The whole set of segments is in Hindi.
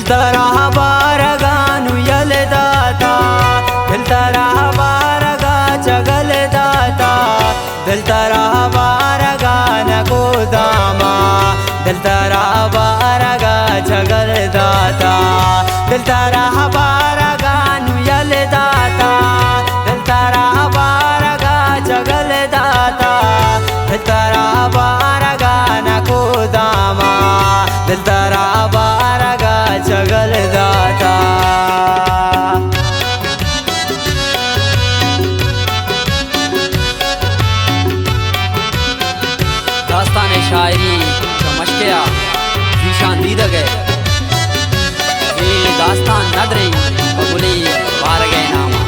तेरा बारगानु यल दाता दिल तेरा बारगा चगल दाता दिल तेरा बारगा न गोदामा दिल तेरा बारगा चगल दाता दिल तेरा बारगानु यल दाता दिल तेरा बारगा चगल दाता दिल तेरा बारगा न गोदामा दिल तेरा बारगा चगल दाता। दास्तान शायरी चमशकिया जीशान दीदा गए ये दास्तान नदरी बबुली बार गए नामा।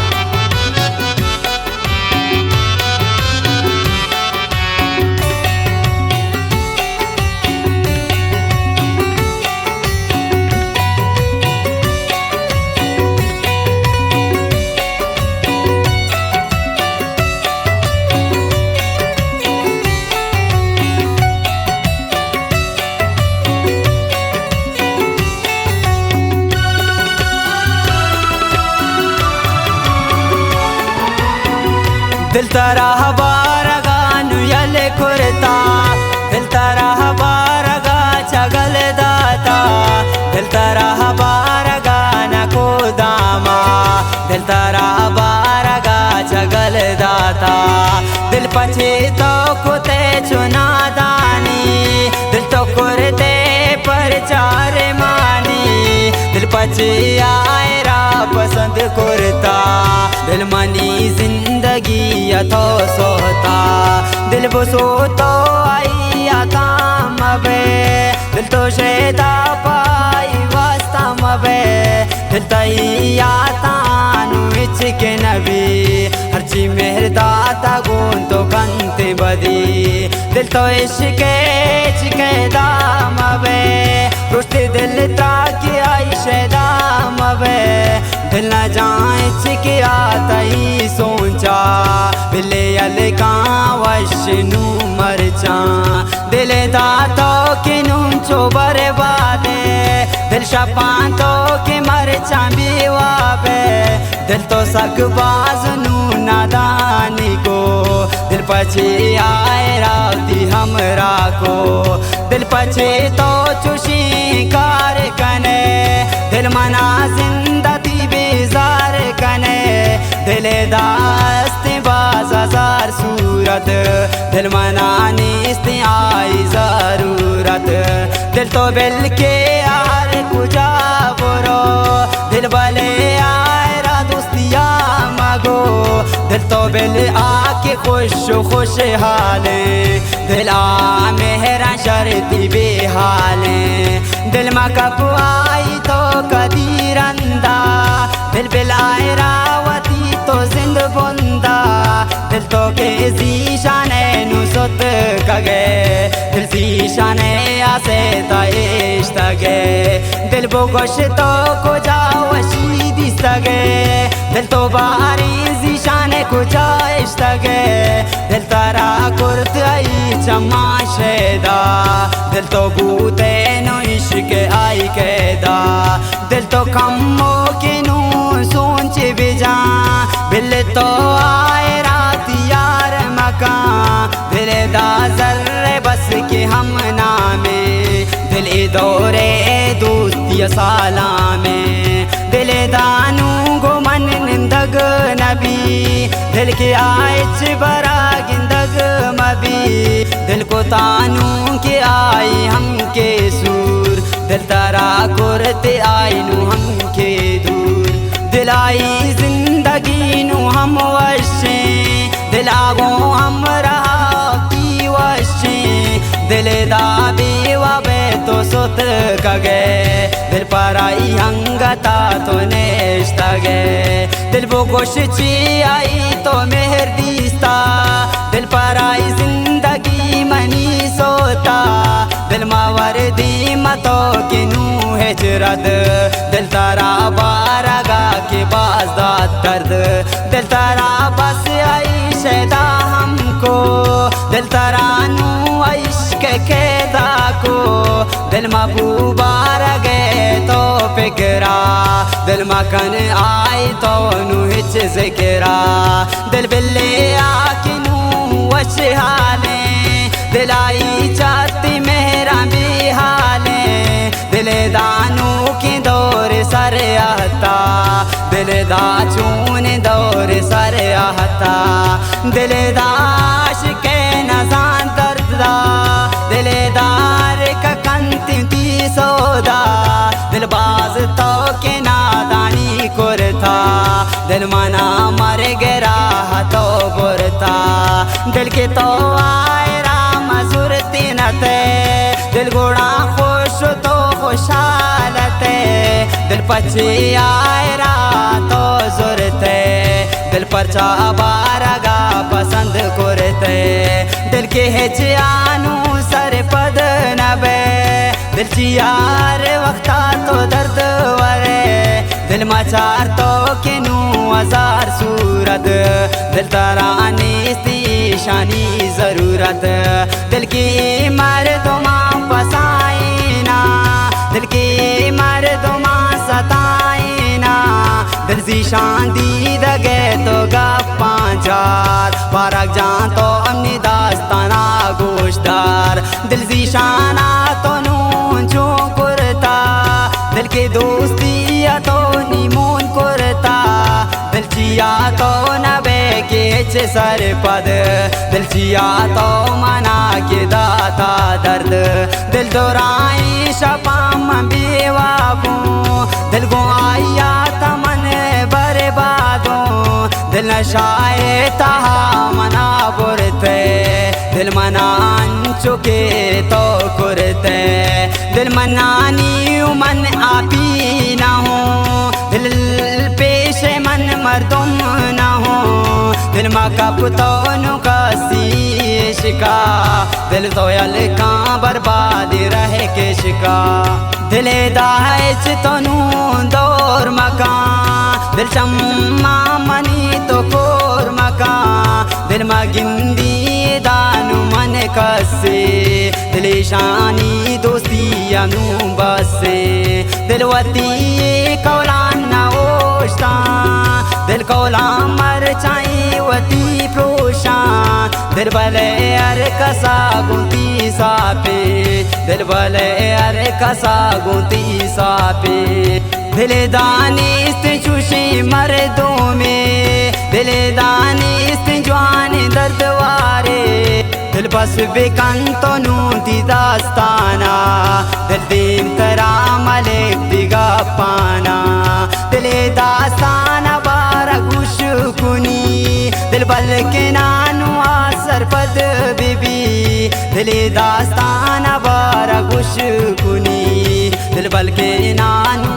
दिल तेरा बारगानु यल खुरता दिल तेरा बारगा चगल दाता दिल तेरा बारगा न गोदामा दिल तेरा बारगा चगल दाता दिल पछे तो कुते चुना दानी दिल तो कुरते पर चार मानी दिल पछे आयरा पसंद कुरता दिल मनी जिंदगी तो सोता दिल बसो तो आई काम बे दिल तो शेदा पाई वास्ता मबे दिल तई आतानु इच के नबी हरची मेहर दाता गुन तो कंते बदी दिल तो इश्के दाम बे रुश्ते दिल ताकि आई शेदा मबे दिल न जाए चिके आता ही सोचा दिले यल का वशनु मरचा दिल दातो के नुम चो बर्बादे दिल शपातो के मरचा बीवाबे दिल तो सक बाजनु नादानी को दिल पछे आए राती हमरा को दिल पछे तो चुशी कार कने दिल मना जिंदगी बेजार कने दिल दास्ते बाज हजार सूरत दिल मनाने इस्ते आई जरूरत दिल तो बिल के यार कुजा बोरो दिल भले आयरा दोस्तिया मगो दिल तो बिल आके खुश हाले दिल आ मेहरा शर्ती बेहाले दिल मा कब आई तो कदीरंदा दिल बिल आयरा तो जिंद बुंदा दिल तो के जीशाने नुसत कगे दिल जीशाने आसे ताइश तगे दिल बोगोश तो को जावशी दिसगे दिल तो बारी जीशाने को जाइश तगे दिल तारा कुर्त आई चमाशेदा दिल तो बूते नो इश्क आई केदा दिल तो कमो के नु सोच बिजा दिल तो आए रात यार मकान दिल दा जर्रे बस के हम नामे दिल दौरे दोस्ती साला में दिल दानू गो मन निंदग नबी दिल के आइच बरा गिंदग मबी दिल को तानू के आई हम के सूर दिल तारा कुरते आई नु हम के दूर दिल आई जिंदगी नु हम वशे दिल आगो हम रहा की वशे दिल दाबी वबे तो सुत कगे दिल पर आई हंगता तो नेश्ता गे दिल वो गोश ची आई तो मेहर दीस्ता दिल पर आई जिंदगी मनी सोता दिल मावर दी मतो के नू हिजरत दिल तारा बारगा के बाज़ात दर्द दिल तारा बस आई शैदा हमको दिल तारा नू इश्क के दा को दिल महबूबा रगे तो पे फिकरा दिल मकन आई तो नु हिच जिकरा दिल बिल्ले आकिनू वश हाले दिल आई चाहती मेरा भी हाले दिल दानू की दौर सर आता दिल दा चून दौर सर आता दिल दाश के नजान दर्द दा दिल दार का कंती ती सौदा दिल बाज तो के नादानी कुरता दिल मना मर गिरा तो बुरता दिल के तो आए राम सुरती नते दिल गुड़ा खुश तो खुशालते दिल पची आए रा तो जुरते दिल परचा बारगा पसंद कुरते दिल के हेजानू सर पद नबे दिल चियार वक्ता तो दर्द वरे दिल मचार तो के नू हजार सूरत दिल तरानी शानी जरूरत दिल की मर्दों पसाइना दिल की मर्दों सताइना दिल सी शांति दगे तो गप्पा जार पारक जान तो अमनी दास्ताना गोशदार दिल सी शाना तो नून जो कुरता दिल के दोस्ती तो नीमून कुरता दिल चिया तो नबे के सर पद दिल चिया तो मना के दाता दर्द दिल दोराई शपाम बेवाबू दिल को आया तमन बर्बादों दिल नशाए तहा मना बुरते दिल मनान चुके तो कुरते दिल मनानी मन आपी ना हो दिल पेश मन मर्दुम ना हो दिल मकब तो नुकासी शिका दिल तो का बर्बाद रहे के शिका दिल दाइच तो नू दौर मका दिल शम्मा मनी तो कोर मका दिल मगिंदी दानु मन कसे दिल शानी दोस्ती अनु बसे दिल वती कौलान ना ओश्ता दिल कौला मर चाई वती प्रोशा दिल भले अर कसा गुंती सापे दिल भले अर कसा गुंती सापे दिल दानिस्त चुशी मर्दों में दिल दानिस्त जवान दर्द वारे दिल बस बेकन तो नूती दास्ताना दिल दीन तरा मलिक दिगा पाना दिल दास्ताना बारा गुश कुनी दिल बल के नानू आसर पद बीबी दिल दास्ताना बारा गुश कुनी दिल बल के नानू